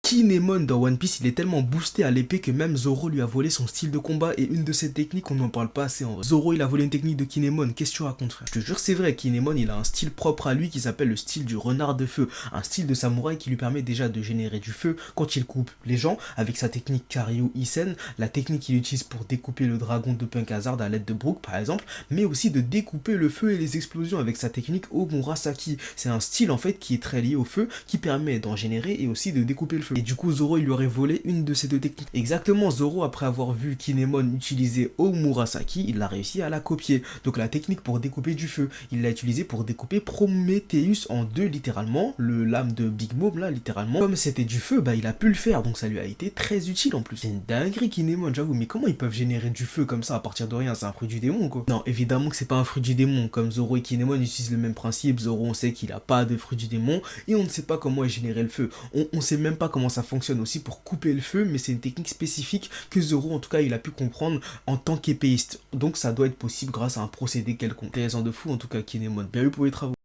Kinemon dans One Piece, il est tellement boosté à l'épée que même Zoro lui a volé son style de combat et une de ses techniques, on n'en parle pas assez en vrai. Zoro, il a volé une technique de Kinemon, qu'est-ce que tu racontes frère? Je te jure c'est vrai, Kinemon, il a un style propre à lui qui s'appelle le style du renard de feu, un style de samouraï qui lui permet déjà de générer du feu quand il coupe les gens avec sa technique Karyu Isen, la technique qu'il utilise pour découper le dragon de Punk Hazard à l'aide de Brook par exemple, mais aussi de découper le feu et les explosions avec sa technique Omurasaki. C'est un style en fait qui est très lié au feu, qui permet d'en générer et aussi de découper le feu. Et du coup Zoro il lui aurait volé une de ces deux techniques. Exactement, Zoro après avoir vu Kinemon utiliser Omurasaki, il a réussi à la copier. Donc la technique pour découper du feu, il l'a utilisé pour découper Prometheus en deux littéralement, le lame de Big Mom là littéralement. Comme c'était du feu, bah il a pu le faire, donc ça lui a été très utile en plus. C'est une dinguerie Kinemon, j'avoue, mais comment ils peuvent générer du feu comme ça à partir de rien? C'est un fruit du démon quoi. Non, évidemment que c'est pas un fruit du démon, comme Zoro et Kinemon utilisent le même principe. Zoro on sait qu'il a pas de fruit du démon et on ne sait pas comment est généré le feu. On sait même pas comment ça fonctionne aussi pour couper le feu, mais c'est une technique spécifique que Zoro en tout cas il a pu comprendre en tant qu'épéiste. Donc ça doit être possible grâce à un procédé quelconque. Intéressant de fou en tout cas Kinemon, bien vu pour les travaux.